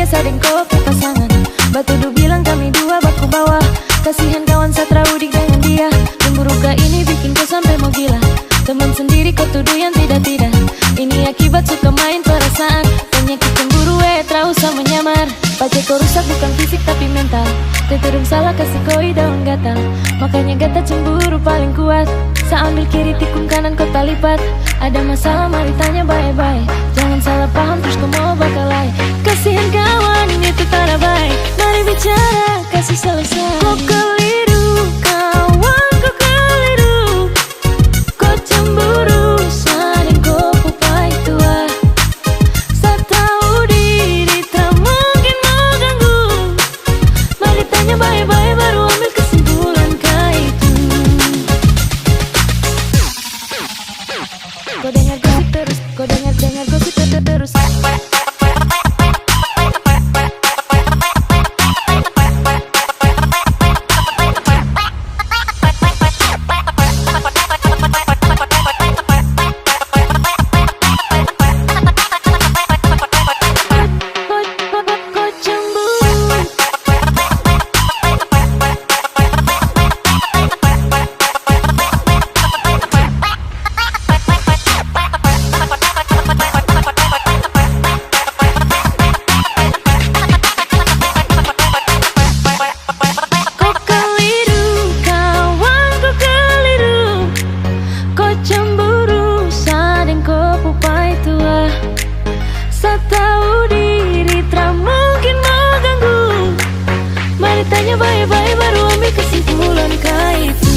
sadeng kopi pasangan. Batu du bilang kami dua baku bawah. Kasihan kawan satra udik dengan dia. Cemburu gak ini bikin kau sampai mau gila. Teman sendiri kau tuduh yang tidak-tidak. Ini akibat suka main perasaan. Penyakit cemburu terusah menyamar. Pacar kau rusak bukan fisik tapi mental. Teterum salah kasih koi daun gatal. Makanya gata cemburu paling kuat. Sa ambil kiri tikung kanan kau talipat. Ada masalah mari tanya baik-baik. Jangan salah paham terus kau mau bakalai. Kasihan kawan ini tuh tanda baik. Mari bicara kasih selesai. Kau keliru kawan kau keliru. Kau cemburu saling kau pupai tua. Saya tahu diri tak mungkin mau ganggu. Mari tanya baik-baik baru ambil kesimpulan kah itu. Kau dengar gosip terus, kau dengar gosip terus. Tanya baik-baik baru ambil kesimpulan kah itu.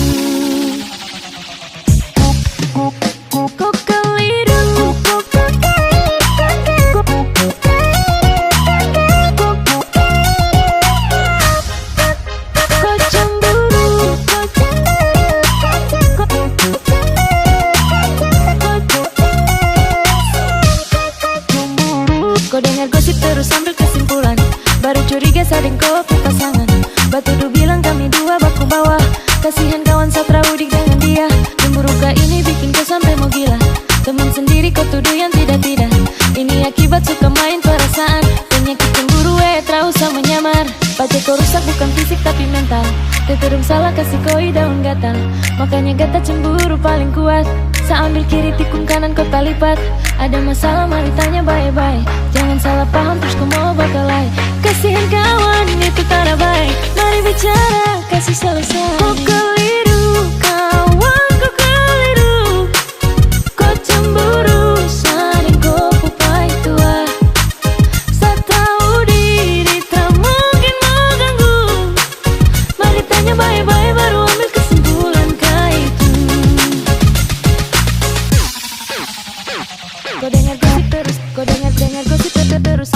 Kau keliru, kau cemburu, kau dengar gosip terus ambil kesimpulan. Baru curiga sadeng kopi pasangan. Batu du bilang kami dua baku bawah. Kasihan kawan satra udik dengan dia. Cemburu gak ini bikin kau sampai mau gila. Teman sendiri kau tuduh yang tidak-tidak. Ini akibat suka main perasaan. Penyakit cemburu terusah menyamar. Pacar kau rusak bukan fisik tapi mental. Teterum salah kasih koi daun gatal. Makanya gata cemburu paling kuat. Sa ambil kiri tikung kanan kau talipat. Ada masalah mari tanya baik-baik. Jangan salah paham terus kau mau bakalai. Kasihan kawan itu tanda baik. Mari bicara kasih selesai. Kau keliru kawan kau keliru. Kau cemburu saling kau pupai tua. Saya tahu diri tak mungkin mau ganggu. Mari tanya baik-baik baru ambil kesimpulan kah itu. Kau dengar gosip terus, kau dengar gosip terus.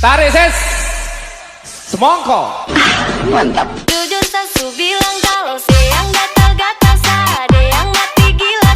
Tarik ses semongko. Mantap. Jujur sasu bilang kalau siang gatal-gatal, ada yang mati gila,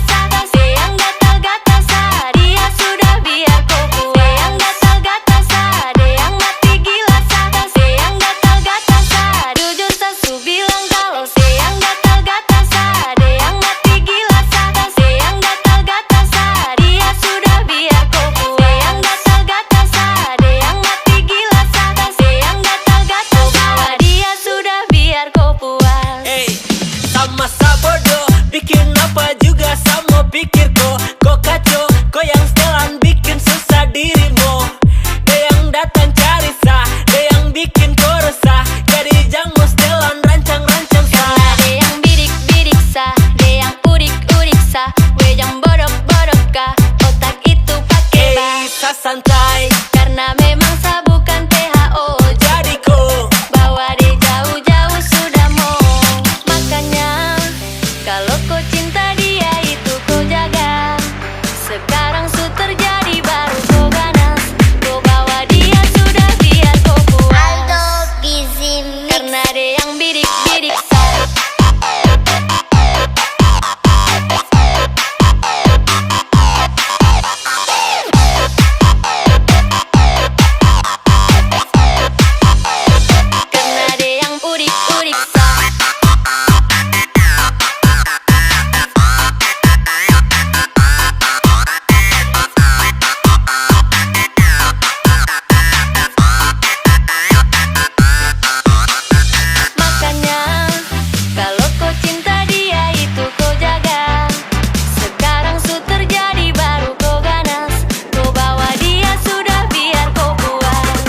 Karena ada yang bidik-bidik karena ada yang udik-udik makanya kalau kau cinta dia itu kau jaga. Sekarang su terjadi baru kau ganas. Kau bawa dia sudah biar kau puas.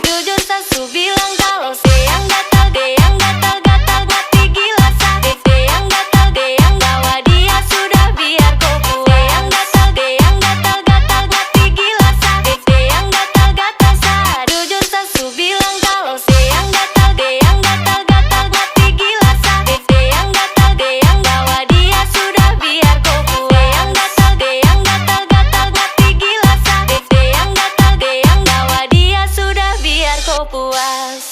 Jujur sasu bilang kalau sayang gatal, deyang gatal-gatal mati gila sakit. Deyang gatal, deyang bawa dia sudah biar kau puas. Deyang gatal, deyang gatal-gatal mati gila sakit. Deyang gatal-gatal saat. Jujur sasu bilang kalau sayang gatal, deyang gatal-gatal mati gila sakit. Deyang gatal, deyang bawa dia sudah biar kau puas. Deyang gatal, deyang gatal-gatal mati gila sakit. Deyang gatal, deyang bawa dia sudah biar kau puas.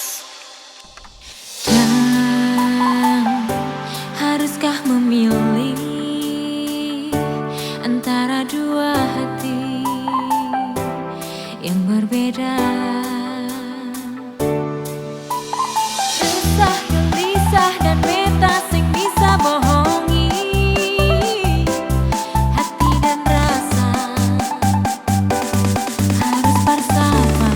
Haruskah memilih antara dua hati yang berbeda? Resah, gelisah, dan beta sing bisa bohongi hati dan rasa. Harus bersama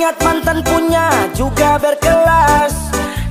Ingat mantan punya juga berkelas.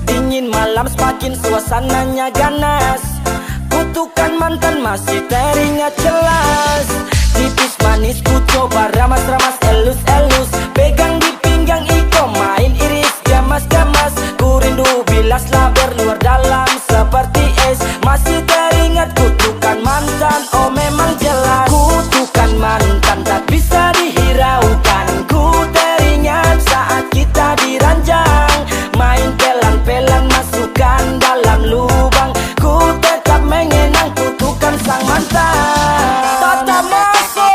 Dingin malam semakin suasananya ganas. Kutukan mantan masih teringat jelas. Tipis manis ku coba ramas-ramas elus-elus. Pegang di pinggang iko main iris gamas-gamas. Ku rindu bilaslah berluar dalam seperti es. Masih teringat kutukan mantan, oh memang jelas. Kutukan mantan tak bisa dihiraukan. Ku teringat saat kita diranjang. Main pelan-pelan masukkan dalam lubang. Ku tetap mengenang kutukan sang mantan. Tetap masuk.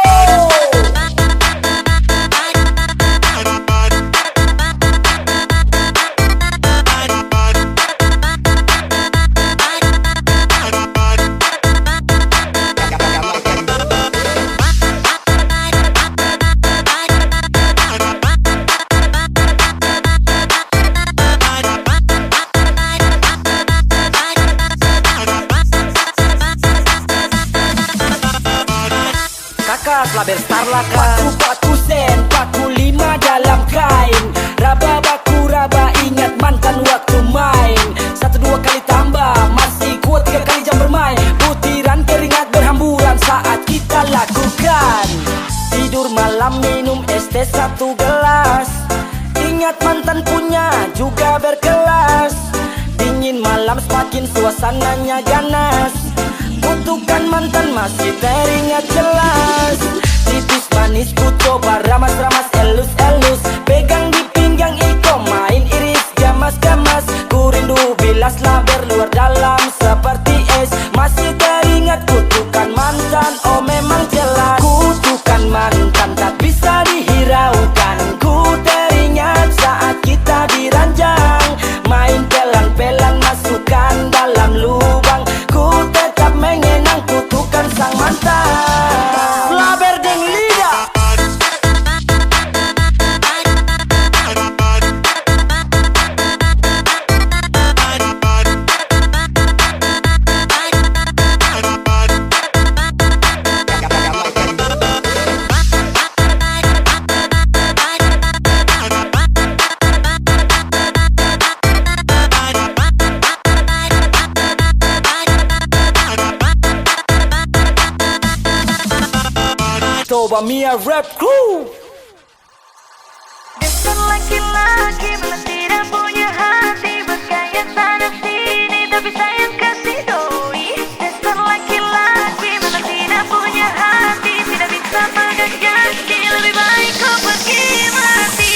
Laber star laka. Paku sen, paku lima dalam kain. Raba baku raba ingat mantan waktu main. 1 2 kali tambah masih kuat 3 kali jam bermain. Butiran keringat berhamburan saat kita lakukan. Tidur malam minum es teh 1 gelas. Ingat mantan punya juga berkelas. Dingin malam semakin suasananya ganas. Kutukan mantan masih teringat jelas. Tipis manis ku coba ramas-ramas elus-elus. Pegang di pinggang iko main iris gamas-gamas. Ku rindu bilaslah berluar dalam seperti es. Masih teringat kutukan mantan, oh memang jelas. Kutukan mantan tak bisa dihiraukan. Ku teringat saat kita diranjang. Main pelan-pelan masukkan dalam lubang. Ku tetap mengenang kutukan sang mantan. Laber deng lidah. Coba Mia Rap Crew. Dasar laki-laki memang tidak punya hati. Bergaya sana sini tapi sayang kasih doi. Dasar laki-laki memang tidak punya hati. Tidak bisa pegang janji. Lebih baik kau pergi mati.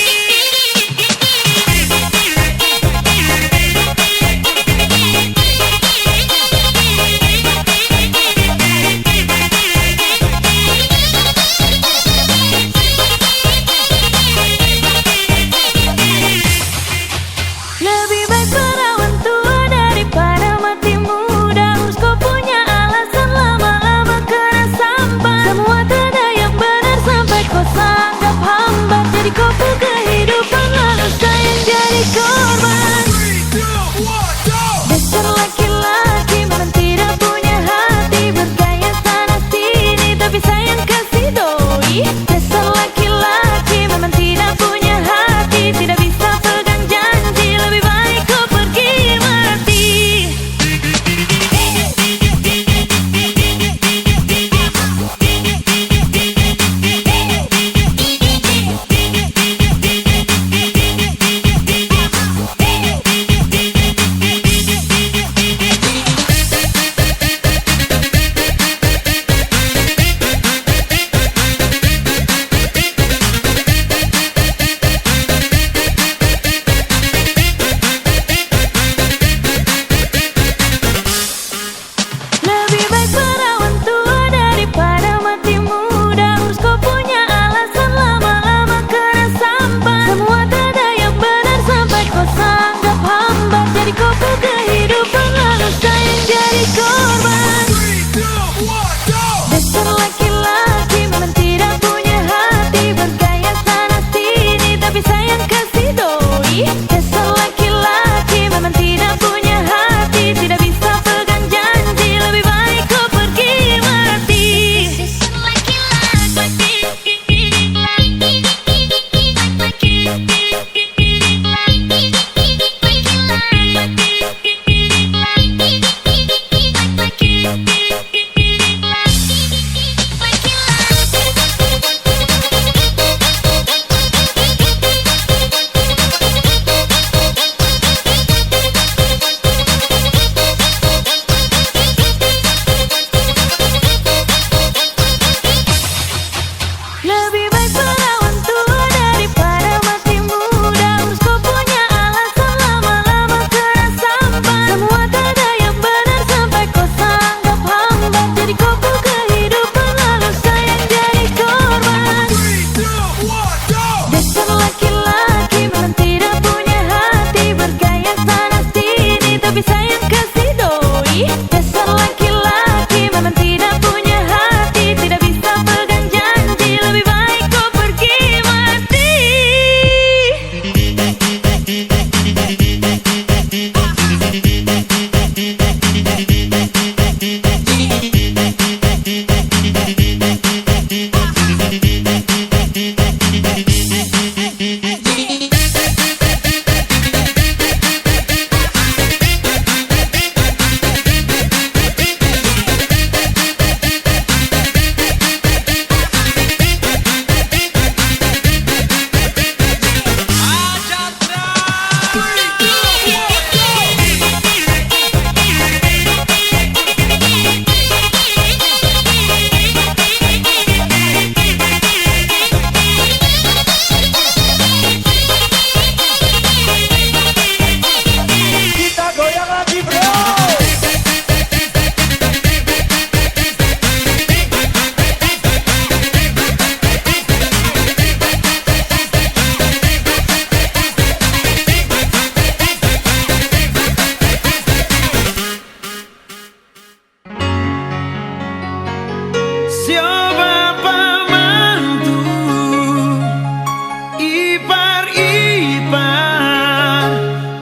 ipar,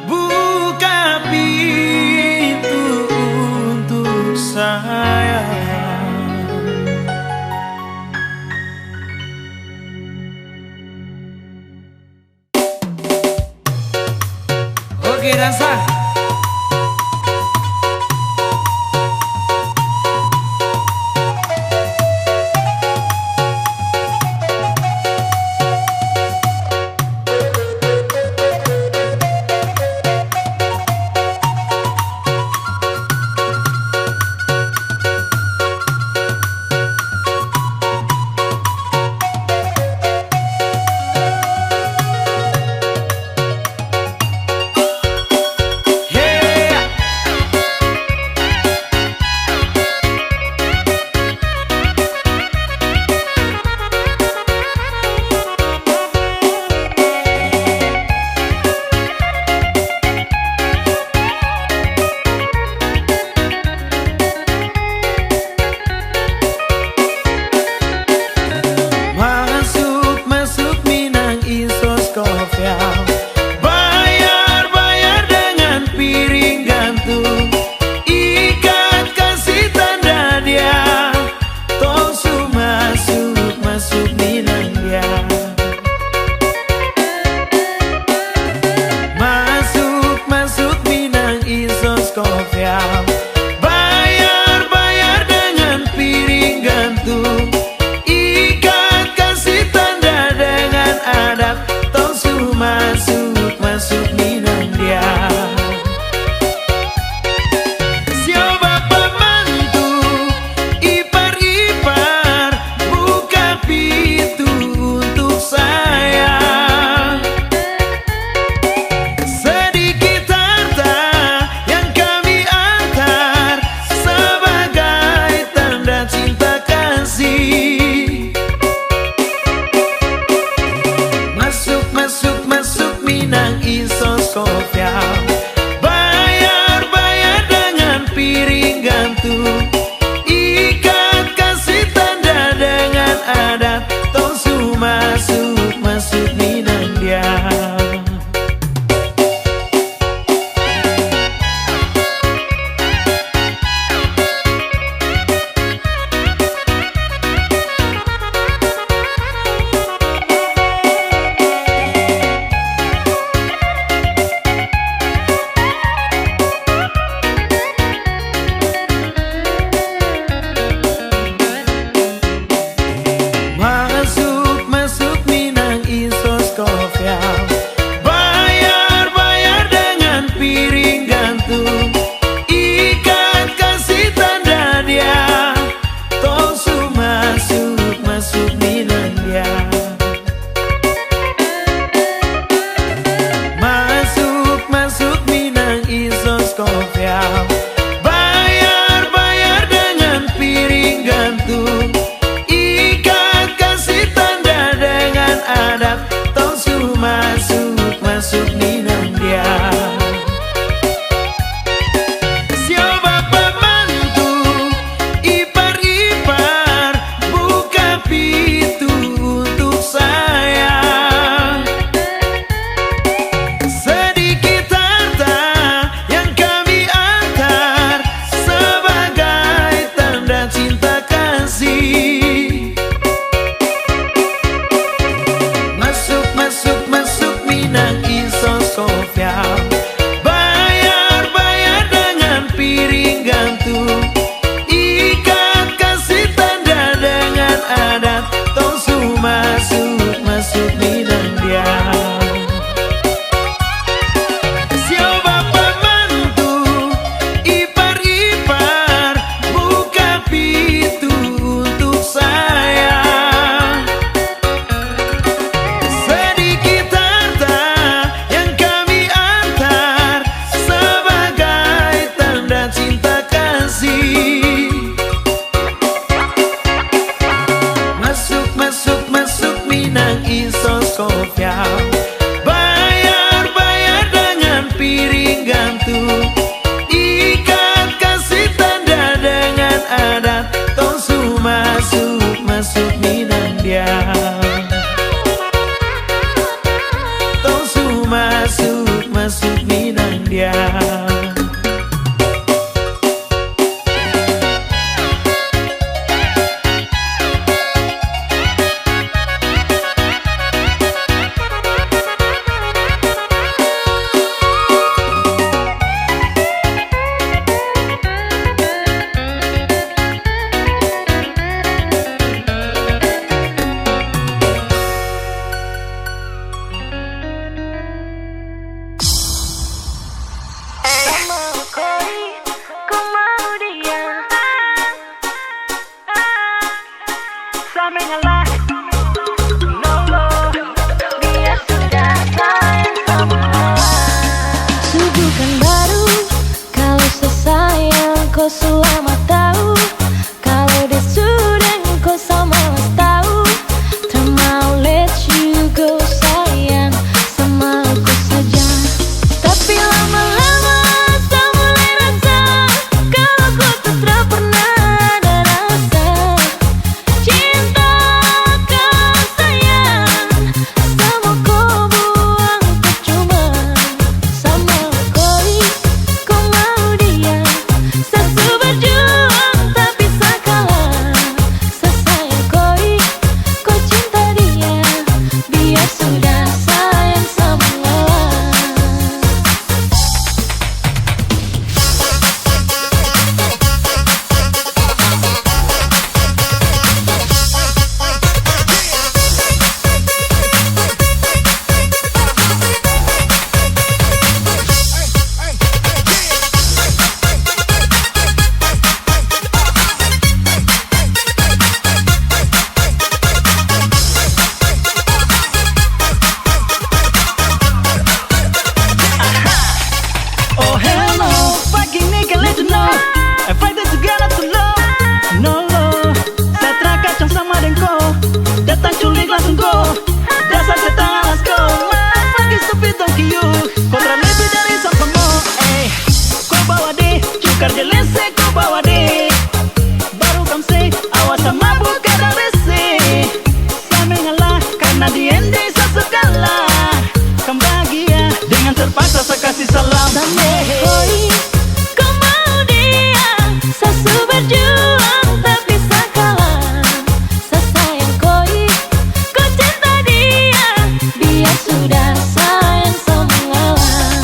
buka pintu untuk saya. Oke, dansa. masuk minang dia. Suguhkan baru kalau sesayang kau selama tahu. Kalau dia sudah kau sama mas tahu. Tak mau let you go sayang, sama aku saja. Tapi lama-lama tak mulai rasa kalau kau tak pernah ada rasa. Cinta kau sayang, sama kau buang percuma. Sama koi, kau mau dia. Satu berjuang tak bisa kalah. Sesayang koi, kau cinta dia. Biar sudah sayang sama ngalah. Oh hell no, fucking nigga let you know I fight it together to love. No lo, saya terkacau sama dengko. Datang culik langsung go. Dasar setan alas go. Fucking stupid donkey you. Kau lebih dari sampahmu. Kau bawa deh, cukar jelese kau bawa deh. Baru kamu say, awas sama buka dan rese. Saya mengalah karena di ending saya suka lah. Kamu bahagia dengan terpaksa saya kasih salam. Sama koi, kau mau dia. Sasu berjuang tak bisa kalah. Sesayang koi, kau cinta dia. Biar sudah sayang sama ngalah.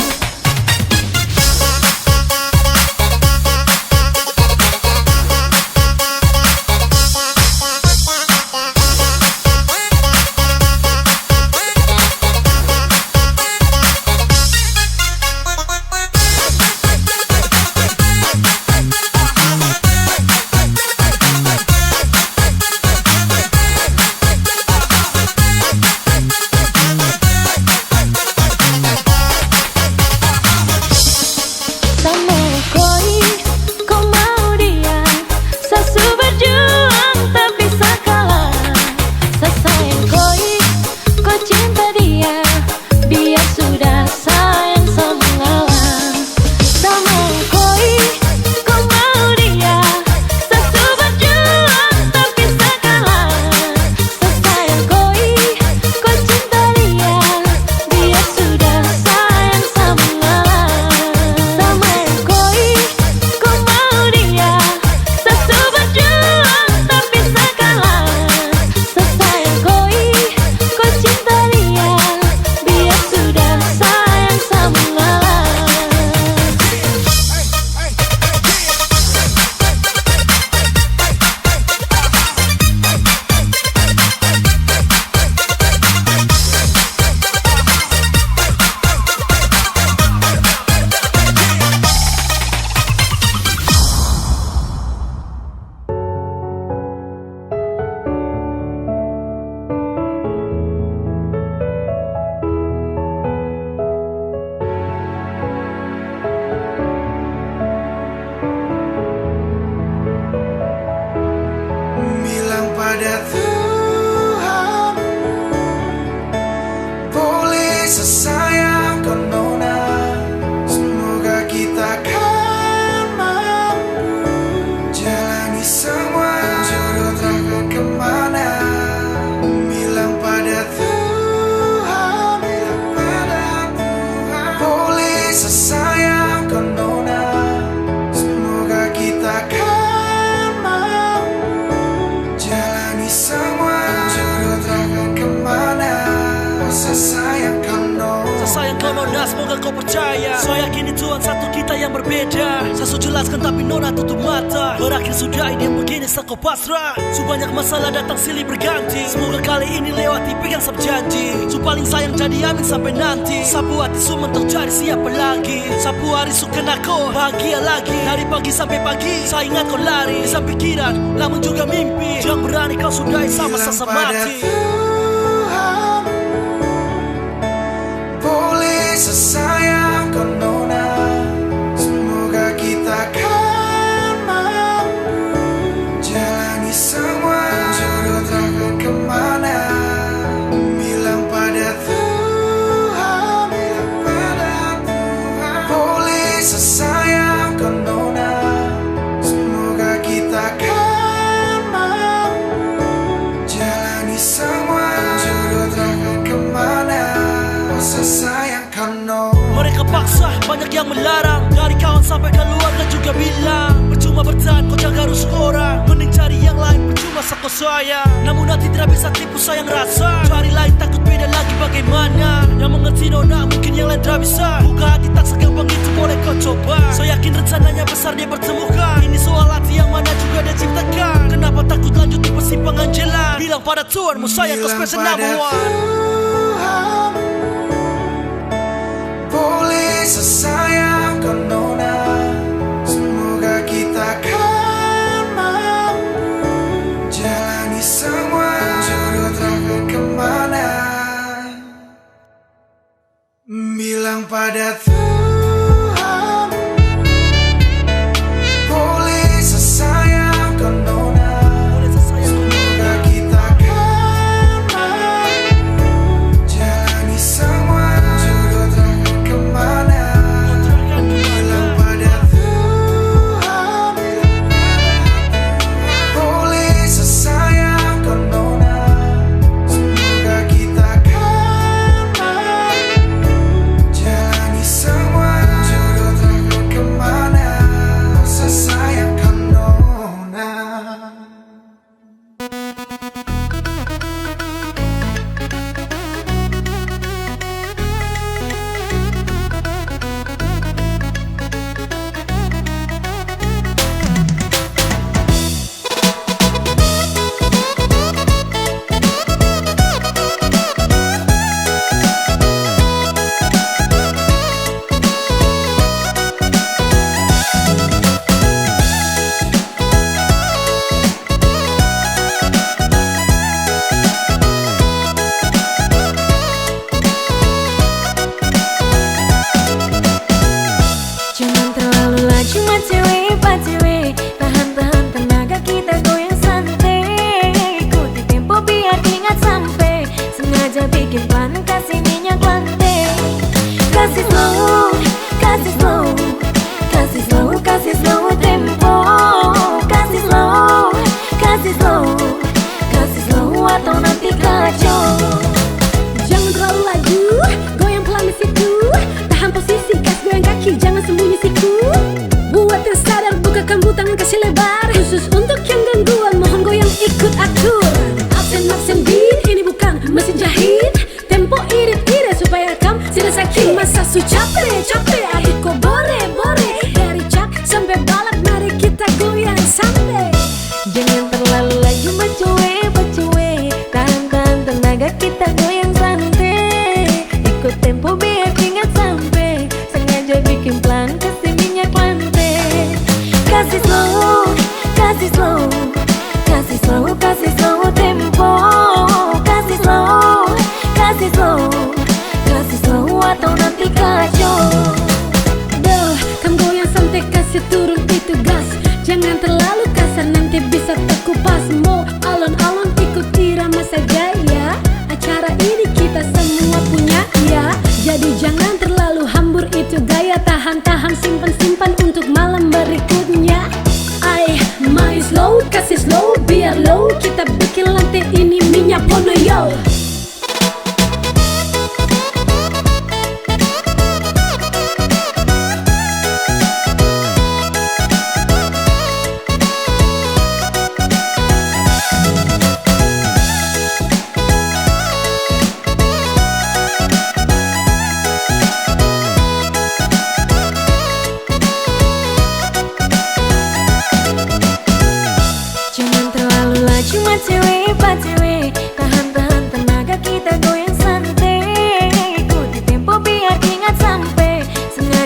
sayang kau nona, semoga kau percaya. Saya yakin Tuhan satu kita yang berbeda. Saya sudah jelaskan tapi nona tutup mata. Berakhir sudah ini yang begini saat kau pasrah. Banyak masalah datang silih berganti. Semoga kali ini lewati pegang sab janji. Paling sayang jadi amin sampai nanti. Sapu hati su mentok cari siapa lagi. Sapu hari su kena kau bahagia lagi. Dari pagi sampai pagi saya ingat kau lari. Bisa pikiran namun juga mimpi. Jangan berani kau sudahi sama sasa mati. Boleh sesayang kau nona, semoga kita kan mampu jalani semua. Jodoh takkan kemana. Bilang pada Tuhan, bilang pada Tuhan. Boleh sesayang kau nona, semoga kita kan mampu jalani semua. Jodoh takkan kemana. Sayang kau no. Mereka paksa, banyak yang melarang. Dari kawan sampai keluarga juga bilang percuma bertahan, kau jaga rusuk orang. Mending cari yang lain, percuma sakau sayang. Namun nanti tidak bisa tipu sayang rasa. Cari lain takut beda lagi bagaimana. Yang mengerti nona mungkin yang lain tidak bisa. Buka hati tak segampang itu boleh kau coba. Saya yakin rencananya besar dia pertemukan. Ini soal hati yang mana juga dia ciptakan. Kenapa takut lanjut di persimpangan jalan. Bilang pada Tuhan mau sayang kau spesial number one. Boleh sesayang kau nona, semoga kita kan mampu jalani semua. Jodoh takkan kemana. Bilang pada Tuhan. Boleh sesayang kau nona, semoga kita kan mampu jalani semua. Capek, adik kau bore dari cak sampai balak, mari kita goyang sampai. Jangan terlalu laju bacuwe, tahan tenaga kita goyang santai. Ikut tempo biar ingat sampai, sengaja bikin plan kasih minyak lantai. Kasih slow tempo. Kasih slow atau nanti kacau. Kamu goyang santai, kasih turun itu gas. Jangan terlalu kasar, nanti bisa terkupas. Mau alon-alon ikut irama saja ya. Acara ini kita semua punya ya. Jadi jangan terlalu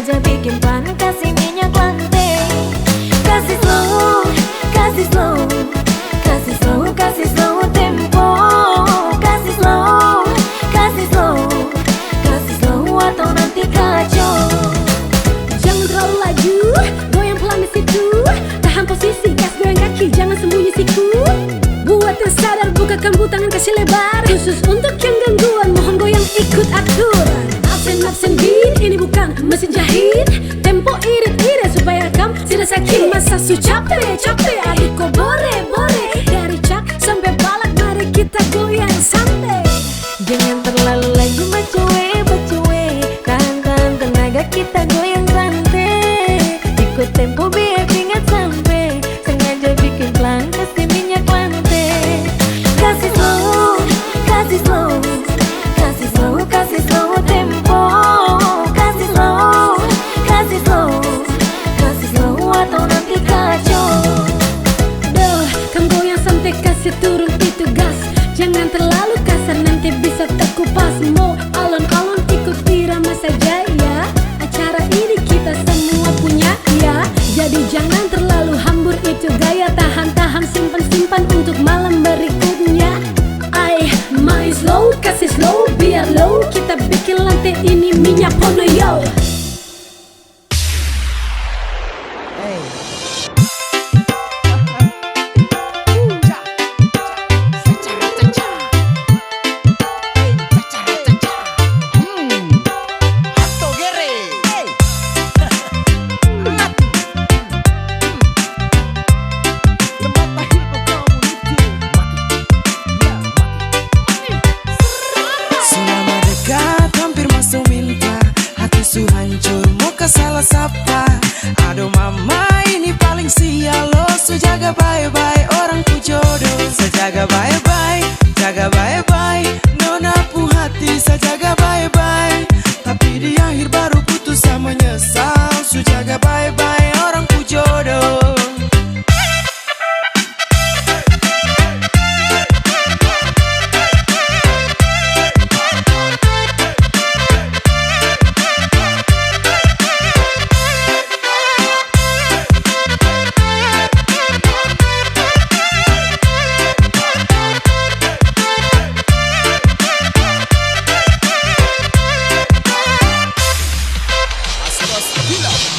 sengaja bikin plan, kasih minyak lantai. Kasih slow, kasih slow, kasih slow, kasih slow tempo. Kasih slow, kasih slow, kasih slow atau nanti kacau. Jangan terlalu laju, goyang pelan di situ. Tahan posisi, gas goyang kaki, jangan sembunyi siku. Buat yang sadar, bukakan tangan kasih lebar. Khusus untuk yang gangguan, mohon goyang ikut aturan. Absen beat, ini bukan mesin jahit. Tempo irit-irit supaya kamu tidak sakit. Masa su capek, adik kok bore. Dari cak sampai balak, mari kita goyang santai. Jangan terlalu laju bacuwe. Tahan tenaga, kita goyang santai. Ikut tempo biar ingat sampai. Sengaja bikin plan, kasih minyak lantai. Kasih slow, kasih slow, kasih slow, kasih slow tempo. Kasih slow, kasih slow, kasih slow atau nanti kacau. Duh, kamu goyang santai kasih turun itu gas. Jangan terlalu kasar, nanti bisa terkupas. Mau alon-alon ikut irama saja ya. Acara ini kita semua punya ya. Jadi jangan terlalu hambur itu gaya. Tahan simpan untuk malam berikutnya. Main slow, kasih slow biar low. Kita bikin lantai ini minyak pono yo. Selama dekat hampir masuk minta, hati su hancur muka salah sapa. Aduh mama ini paling sial lo. Su jaga bye-bye orang ku jodoh. Sejaga bye-bye, jaga bye-bye. Nona pu hati saya jaga bye-bye. Tapi di akhir baru putus sama menyesal. Su jaga bye-bye orang ku jodoh.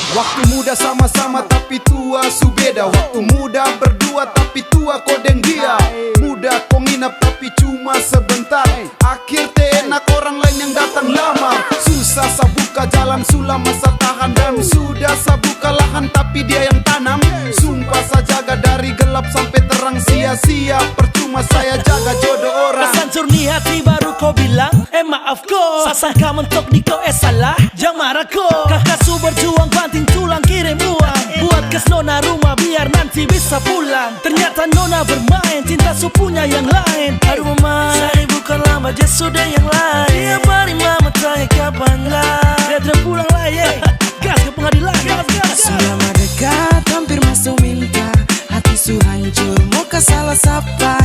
Waktu muda sama-sama tapi tua su beda. Waktu muda berdua tapi tua kau dan dia. Muda kau nginep tapi cuma sebentar. Akhir enak orang lain yang datang lama. Susah sabuka jalan sulam masa tahan. Dan sudah sabuka lahan tapi dia yang tanam. Sumpah saya jaga dari gelap sampai terang. Sia-sia percuma saya jaga jodoh orang. Kesancur ni hati baru kau bilang maaf ko. Sasangka mentok di kau salah. Jangan marah ko. Kakak su berjuang banting tulang kirim uang. Buat kes nona rumah biar nanti bisa pulang. Ternyata nona bermain, cinta su punya yang lain. Aduh mama, saya bukan lambat, dia sudah yang lain. Tiap hari mama tanya kapan lah. Dia terpulang lah ye. Gas ke pengadilan. Gas. Selama dekat hampir masuk minta, hati su hancur muka salah sapa.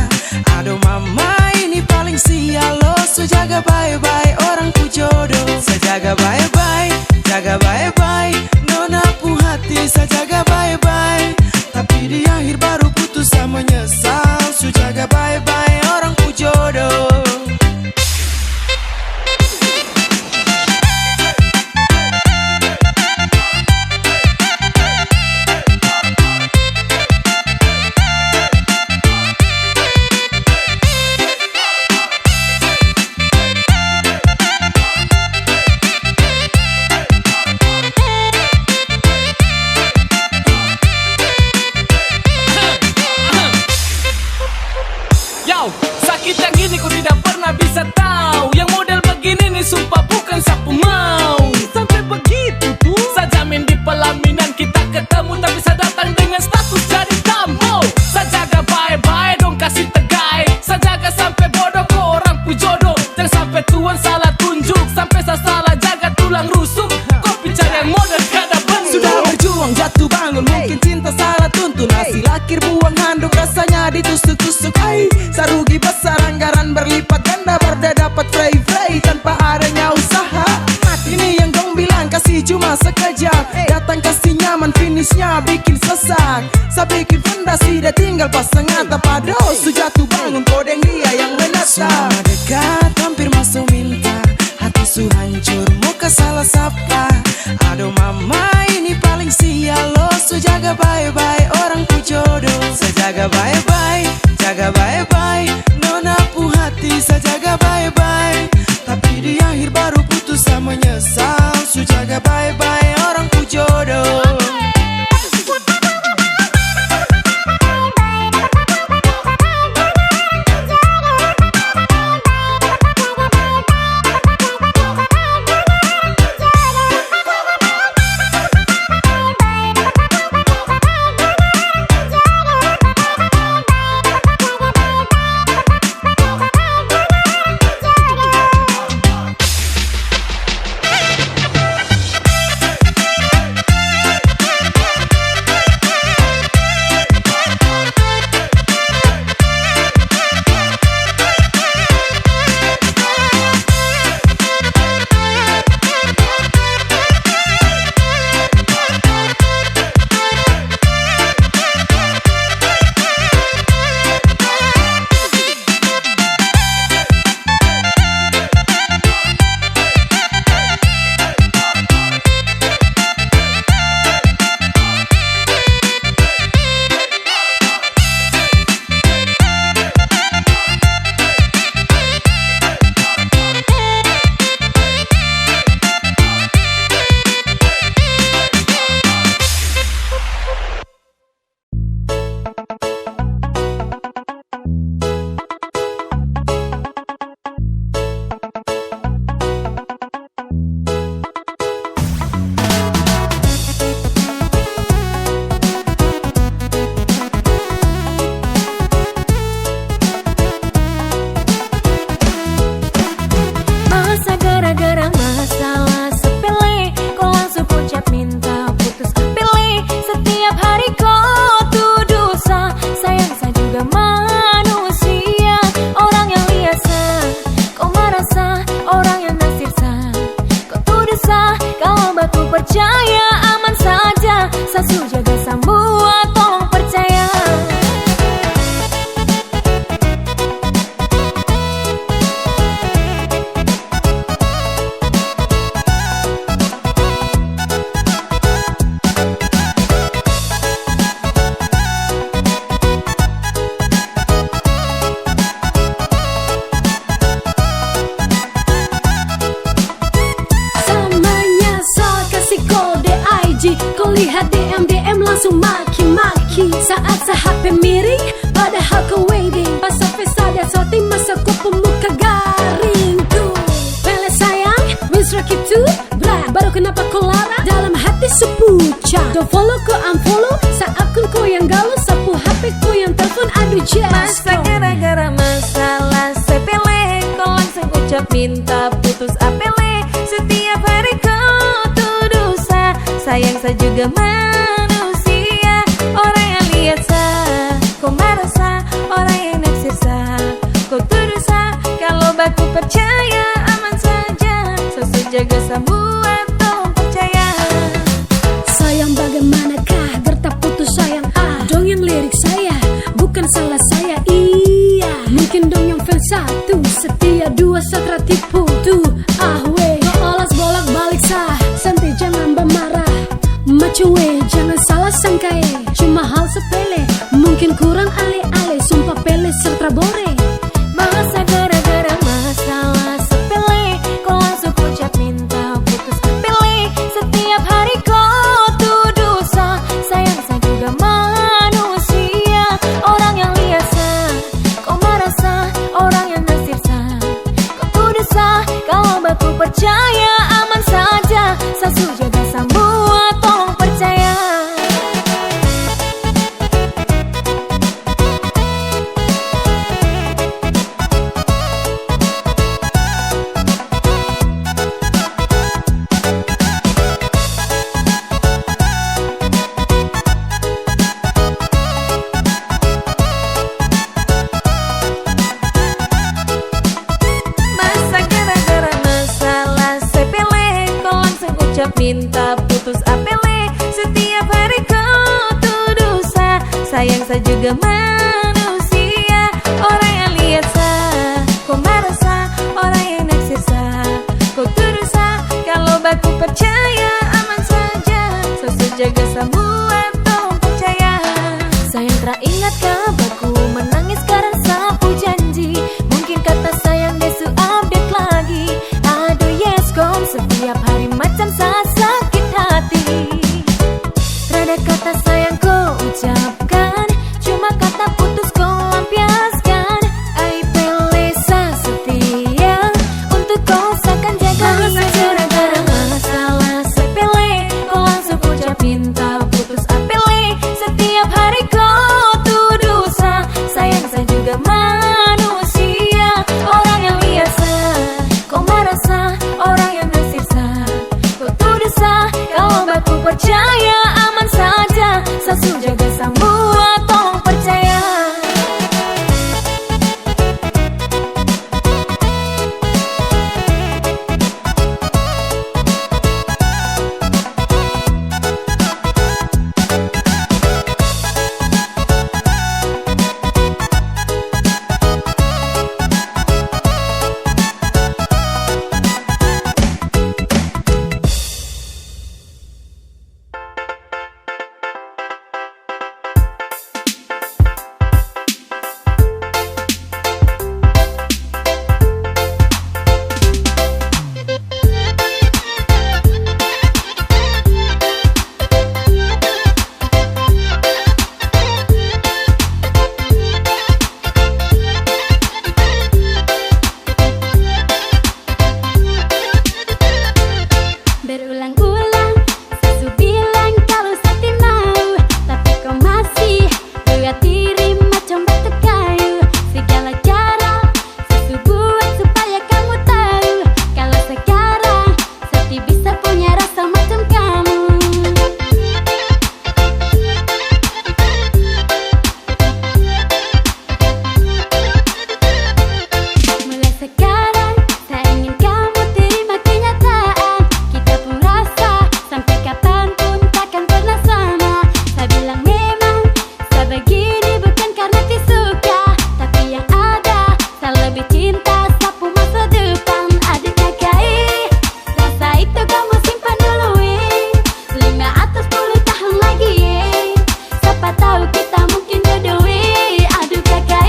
Aduh mama ini paling sial lo. Su jaga bye-bye orang ku jodoh. Saya jaga bye-bye, jaga bye-bye. Nona pu hati saya jaga bye-bye. Tapi di akhir baru putus sama menyesal. Su jaga bye-bye orang ku jodoh. Sakit yang gini ku tidak pernah bisa tahu. Yang model begini nih sumpah bukan sapu mau. Sampai begitu tuh saya jamin di pelaminan kita ketemu. Tapi saya datang dengan status jadi tamu. Saya jaga bye-bye dong kasih tegai. Saya jaga sampai bodoh kok orang pu jodoh. Jangan sampai tuan salah tunjuk. Sampai saya salah jaga tulang rusuk. Kau bicara yang model kada benar. Sudah berjuang jatuh bangun, mungkin cinta salah tuntun. Hasil akhir buang handuk rasanya ditusuk-tusuk. Sarugi besar anggaran berlipat ganda. Berda dapat frey tanpa adanya usaha. Ini yang dong bilang kasih cuma sekejap. Sa bikin sesak, sa bikin fondasi, dia tinggal pasang atap. Aduh, su jatuh bangun kodeng dia yang menatap. Semua dekat, hampir masuk minta, hati su hancur, muka salah sapa. Aduh mama ini paling sial, lo su jaga baik-baik orang ku jodoh. Sejaga baik-baik, jaga baik-baik, nona pu hati saya jaga baik-baik. Tapi di akhir baru putus saya menyesal. Su jaga baik-baik orang ku jodoh. Percaya aman saja, sasu jaga semua, tolong percaya. Kau lihat DM langsung maki-maki. Saat HP miring, padahal kau waiting. Pas sampai sadar sorting, masa kau pemuka garing tuh. Pele sayang, wisra gitu, bra. Baru kenapa kau larang? Dalam hati sepucah. Don't follow kau unfollow, sa akun kau yang galau, sapu HP kau yang telepon. Aduh just Masa gara-gara masalah sepele, kau langsung ucap minta putus apele. Setiap hari kau tuduh sayang saya juga manusia. Orang yang lihat sah, kau marah sah. Orang yang naksir sah, kau tuduh sah. Kalau baku percaya aman saja, sesu jaga semua, tolong percaya. sayang bagaimanakah gertak putus sayang. Dong yang lirik saya, bukan salah saya. Iya, mungkin dong yang fans satu, setia dua, satra tipu tuh. Weh, kau olas bolak-balik sah. Santai jangan bermarah, macuwe, jangan salah sangka cuma hal sepele, mungkin kurang ale-ale, sumpah pele serta bore. Masa gara-gara masalah sepele, kau langsung ucap minta putus apele. Setiap hari kau tuduh sah, sayang saya juga manusia. Orang yang lihat sah, kau marah sah. Orang yang naksir sah, kau tuduh sah. Kalau baku percaya aman saja, sasu jaga semua, tolong percaya. Masa gara-gara masalah sepele, kau langsung ucap minta putus apele. Setiap hari kau Sayang saya juga manusia. Orang yang lihat sah, kau marah sah. Orang yang naksir sah, kau tuduh sah. Kalau baku percaya aman saja. Sosok jaga semua tolong percaya. Sayang teringat kabarku menangis karena sapu janji. Mungkin kata sayang desu update lagi. Aduh yes kom setiap hari macam saya sakit hati. Rada kata sayang kau ucapkan, cuma kata putus kau lampiaskan. Ai pelesa setia untuk kau seakan jaga hingga gara-gara masalah sepele. Kau langsung ucap minta putus apele. Setiap hari kau tuduh sah. Sayang saya juga manusia. Orang yang lihat sah, kau marah sah. Orang yang nasib sah, kau tuduh sah. Kalau baku percaya aman saja. Sasu jaga semua tolong percaya. Berulang-ulang Sasu bilang kalau Sakti mau, tapi kau masih buat diri macam batu kayu. Segala cara Sasu buat supaya kamu tahu kalau sekarang Sakti bisa punya rasa macam kamu. Mulai sekarang saya ingin kamu terima kenyataan. Kita pun rasa sampai kapanpun takkan pernah sama. Saya bilang memang saya begini bukan karena disuka, tapi yang ada saya lebih cinta sapu masa depan. Adik kakak, rasa itu kamu simpan dulu 5 atau 10 tahun lagi siapa tahu kita mungkin jodoh Aduh kakak,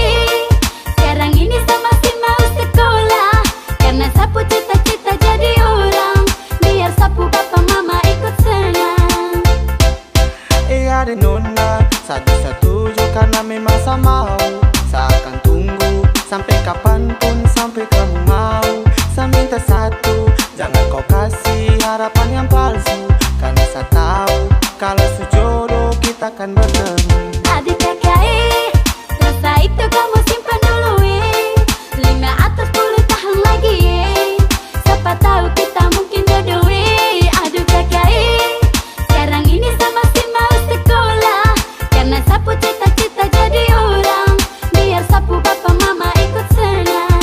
sekarang ini saya masih mau sekolah karena sapu cita-cita jadi orang. Biar sapu papa mama ikut senang. Iya deh nona, saya setuju karena memang saya mau. Saya akan tunggu sampai kapanpun, sampai kamu mau. Saya minta satu, jangan kau kasih harapan yang palsu. Karena saya tahu kalau sejodoh kita akan bertemu. Adik kakak, rasa itu kamu simpan dulu 5 atau 10 tahun lagi siapa tahu kita mungkin jodoh Aduh kakak, sekarang ini saya masih mau sekolah karena sapu cita-cita jadi orang. Biar sapu papa mama ikut senang.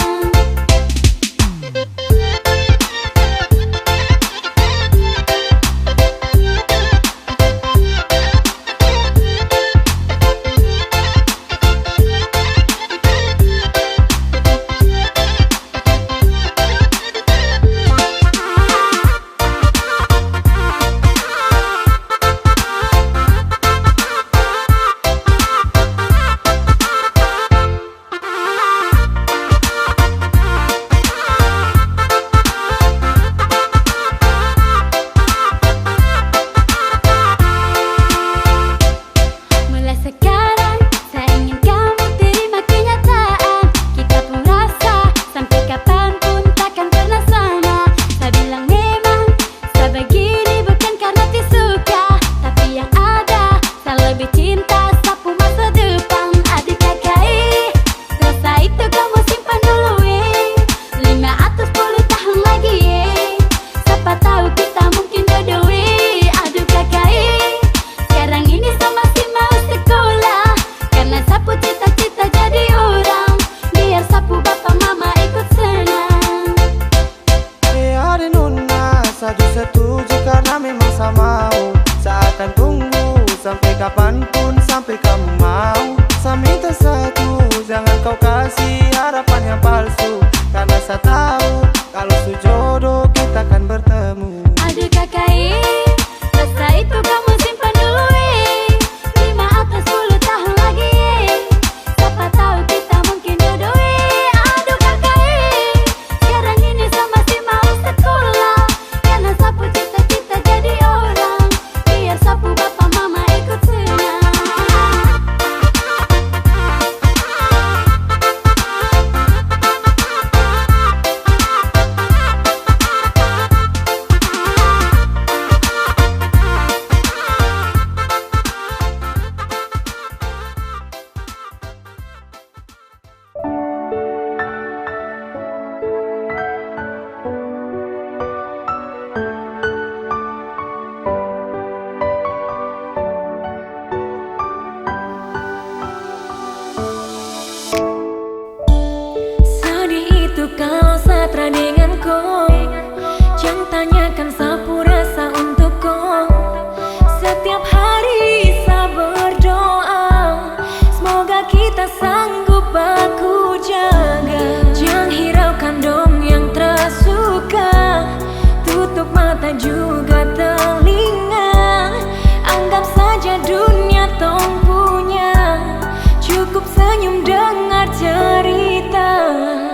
Mulai sekarang saya ingin kamu terima kenyataan. Kita pun rasa sampai kapanpun takkan pernah sama. Saya bilang memang saya begini bukan karena disuka, tapi yang ada saya lebih cinta sapu masa depan. Adik kakak, rasa itu kamu simpan dulu 5 atau 10 tahun lagi siapa tahu kita mungkin jodoh Aduh kakak, sekarang ini saya masih mau sekolah karena sapu cita-cita jadi orang. Biar sapu bapak mama ikut senang. Iya deh nona, saya setuju karena memang saya mau. Saya akan tunggu sampai kapanpun, sampai kamu mau. mau. Saya minta satu, jangan kau kasih harapan yang palsu, karena saya tahu kalau sejodoh kita akan bertemu. Aduh kakak, masa itu kamu simpan dulu 5 atau 10 tahun lagi, siapa tahu kita mungkin jodoh. Aduh kakak, sekarang ini saya masih mau sekolah, karena sapu cita-cita jadi orang, biar sapu bapak mama ikut senang. Sedih itu kalau satra dengan kau, jangan tanyakan sapu rasa untuk kau. Setiap hari saya berdoa, semoga kita sanggup baku jaga. Jangan hiraukan dong yang tersuka, tutup mata juga telinga. Anggap saja dunia tong punya, cukup senyum dengar cerita.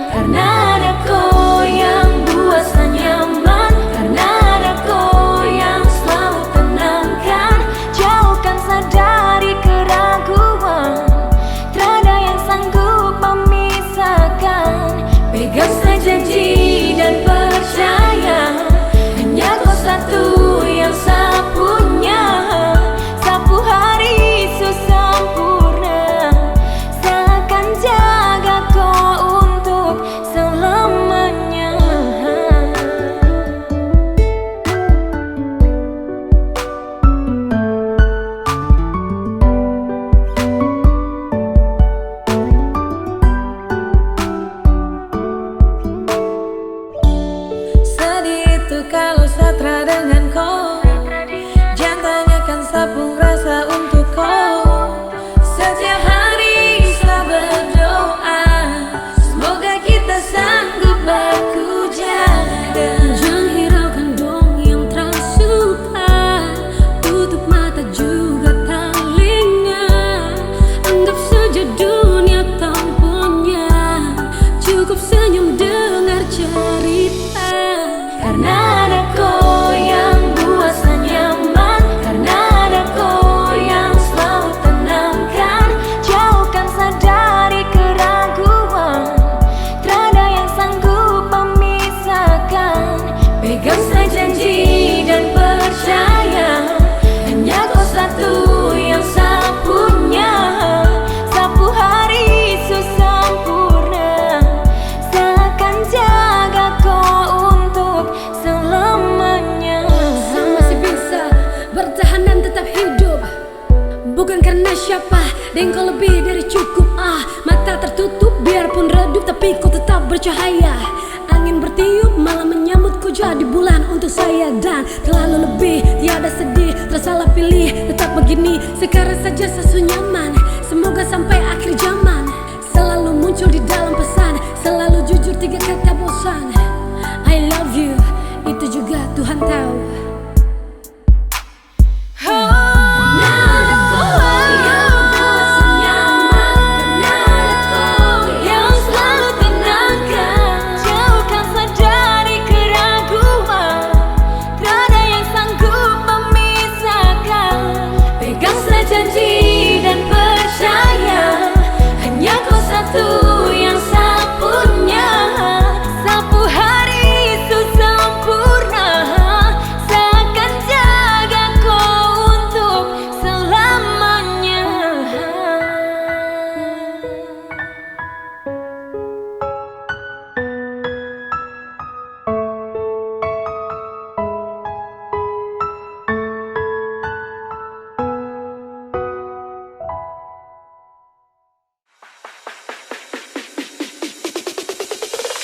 Karena ada kau yang buat saya nyaman, karena ada kau yang selalu tenangkan, jauhkan saya dari keraguan, tiada yang sanggup memisahkan. Pegang saya janji dan percaya, hanya kau satu yang saya punya. Sapu hari sempurna, saya akan jaga kau untuk selamanya. Sedih itu kalau satra dengan kau, jangan tanyakan sapu rasa untuk kau. Setiap hari saya berdoa, semoga kita sanggup baku jaga. Jangan hiraukan dong yang tersuka, tutup mata juga telinga. Anggap saja dunia tak punya, cukup senyum dengar cerita. Karena ada kau yang buat saya nyaman, karena ada kau yang selalu tenangkan, jauhkan saya dari keraguan, tiada yang sanggup memisahkan. Pegang saya janji dan percaya, hanya kau satu yang saya punya. Sapu hari sempurna, saya akan jaga kau untuk selamanya. Saya masih bisa bertahan dan tetap hidup, bukan karena siapa, dan kau lebih dari cukup. Mata tertutup biarpun redup, tapi kau tetap bercahaya. Angin bertiup malah menyambutku jadi bulan untuk saya, dan terlalu lebih tiada sedih, tersalah pilih tetap begini. Sekarang saja sesu nyaman, semoga sampai akhir zaman. Selalu muncul di dalam pesan, selalu jujur 3 kata bosan. I love you, itu juga Tuhan tahu. Yang selalu tenangkan, jauhkan saya dari keraguan, tiada yang sanggup memisahkan. Pegang saya janji dan percaya, hanya kau satu yang saya punya. Sapu hari sempurna, saya akan jaga kau untuk selamanya.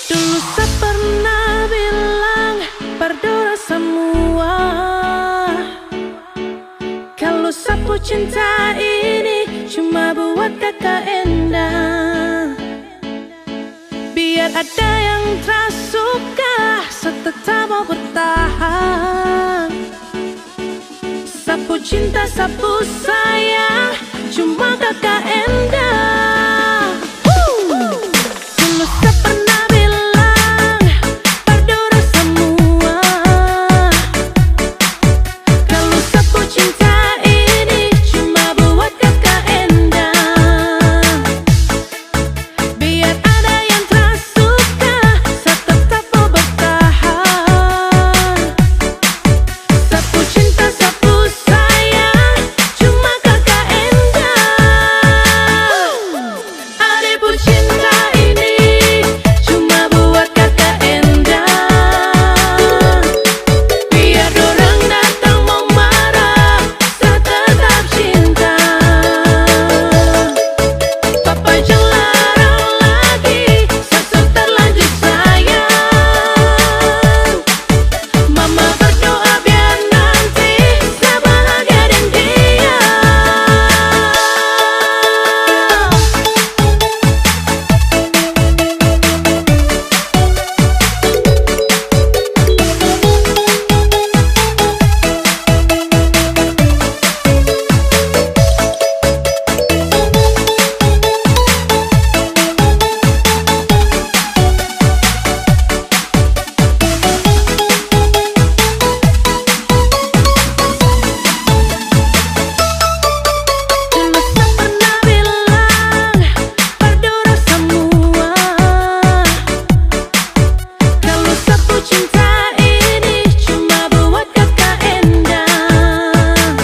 Dulu saya pernah bilang berdoa semua, kalau sapu cinta ini cuma buat buat kakak Endang. Biar ada yang tersuka, tetap mau bertahan. Sapu cinta, sapu sayang, cuma kakak Endang. Dulu saya pernah bilang berdua semua, kalau sapu cinta ini cuma buat kakak Endang. Biar ada yang tersuka, saya tetap mau bertahan. Sapu cinta, sapu sayang, cuma kakak Endang. Adikku cinta ini cuma buat kakak Endang. Biar dorang datang mau marah, saya tetap cinta. Papa jangan larang lagi, saya sudah terlanjur sayang. Mama berdoa biar nanti saya bahagia dan dia. Dulu saya pernah bilang berdua semua, kalau sapu cinta ini cuma buat kakak Endang.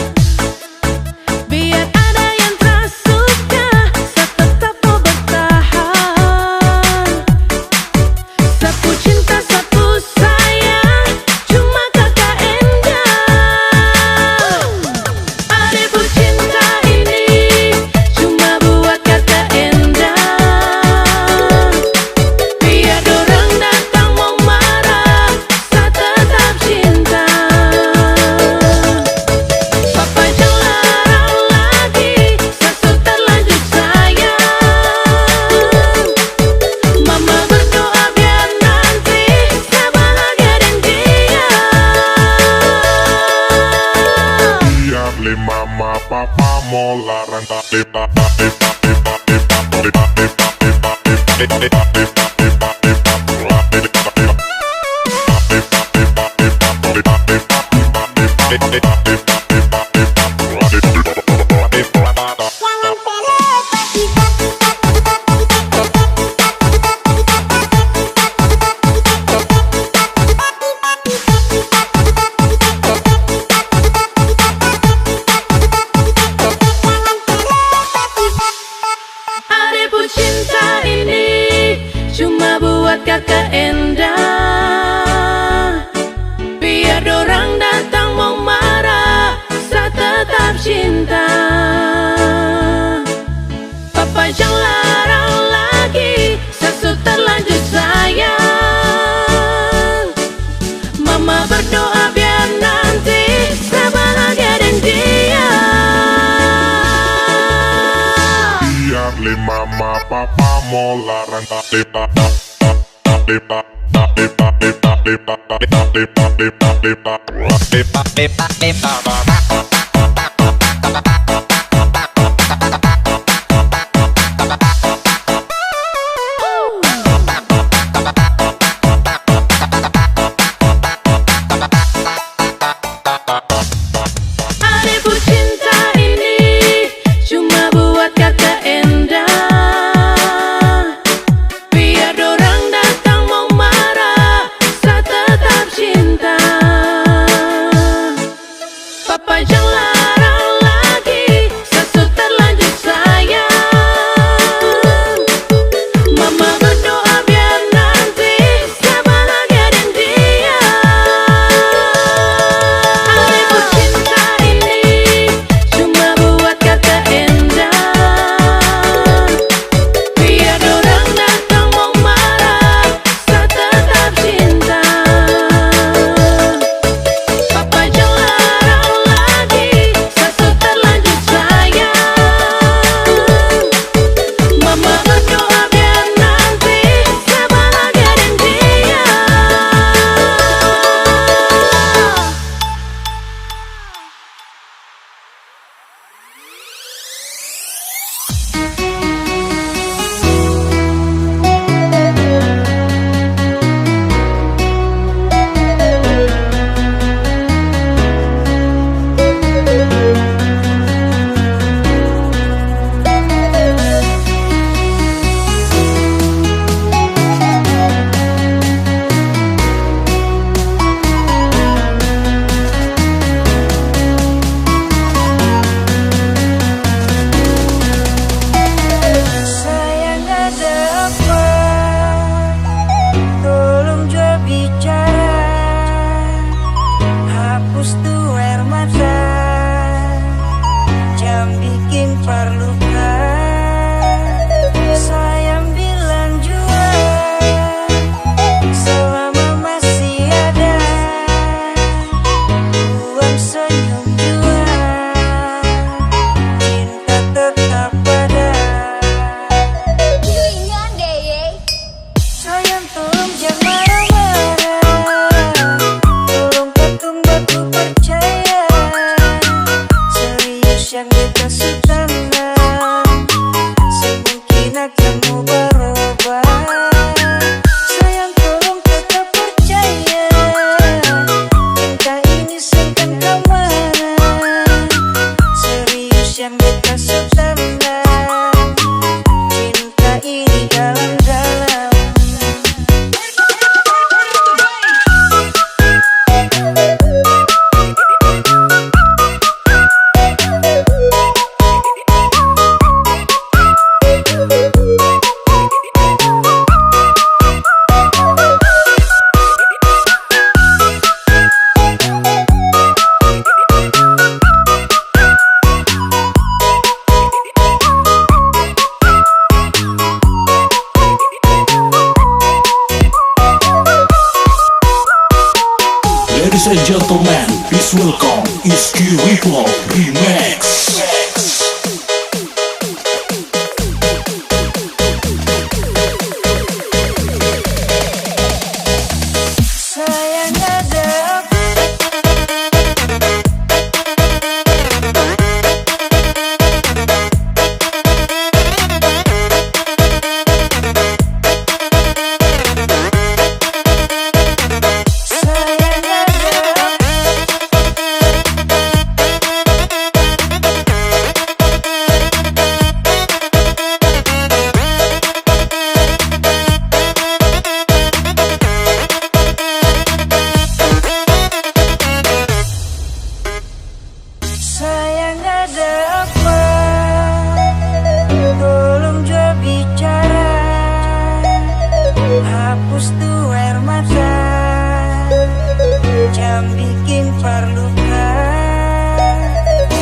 Biar ada yang tersuka, saya tetap mau bertahan. Sapu cinta, sapu sayang, cuma kakak Endang. Adikku cinta ini cuma buat kakak Endang. Biar dorang datang mau marah, saya tetap cinta. Papa jangan larang lagi, saya sudah terlanjur sayang. Mama berdoa biar nanti saya bahagia dan dia. Biar le mama papa mau larang Adikku cinta ini cuma buat kakak Endang. Biar dorang datang mau marah, saya tetap cinta. Papa jangan larang lagi, saya sudah terlanjur sayang. Mama berdoa biar nanti saya bahagia dan dia. Biar le mama papa mau larang Adikku cinta ini cuma buat kakak Endang. Biar dorang datang mau marah, saya tetap cinta. Papa air mata, jam bikin perluka. Sayang bilang jua, selama masih ada uang senyum jua, cinta tetap ada. Sayang tolong jangan marah-marah, tolong patung batu percaya, serius yang dikasih tangan semungkin akan mau berubah. Sayang tolong tetap percaya, cinta ini seakan kemana, serius yang dikasih tangan, cinta ini dalam-dalam. Ladies and gentlemen, please welcome Iski Wiplo Remix. Sayang ada sayang ada apa, tolong jua bicara, hapus tuh air mata, jam bikin perluka.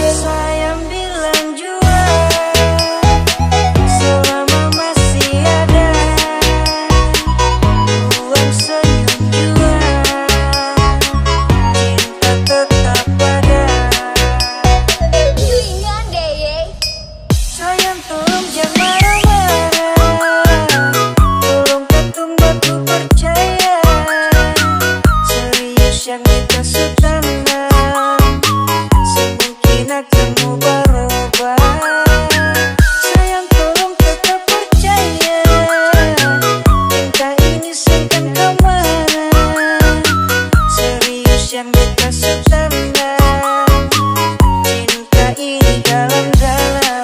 Sayang bilang jua, selama masih ada uang senyum jua, cinta tetap ada. Sayang tolong jangan marah-marah, tolong patung batu percaya, serius yang dikasih tangan semungkin akan mau berubah. Sayang tolong tetap percaya, cinta ini seakan kemana, serius yang dikasih tangan, cinta ini dalam-dalam.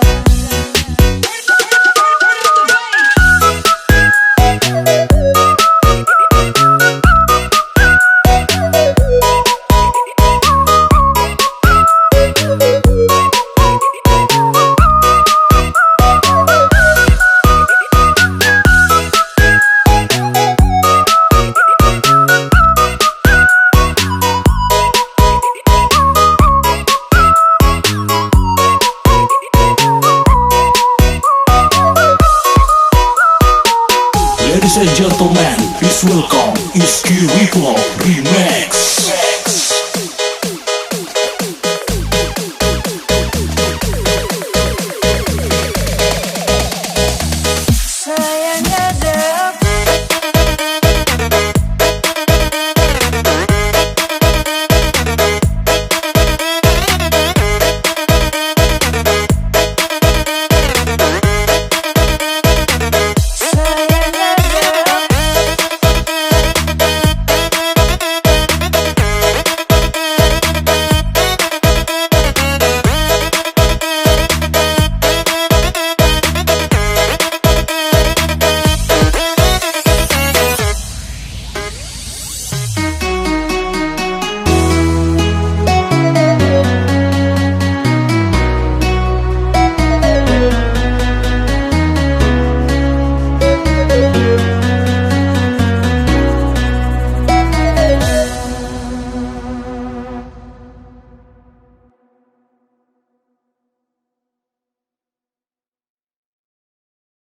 Ladies and gentlemen, please welcome Iski Wiplo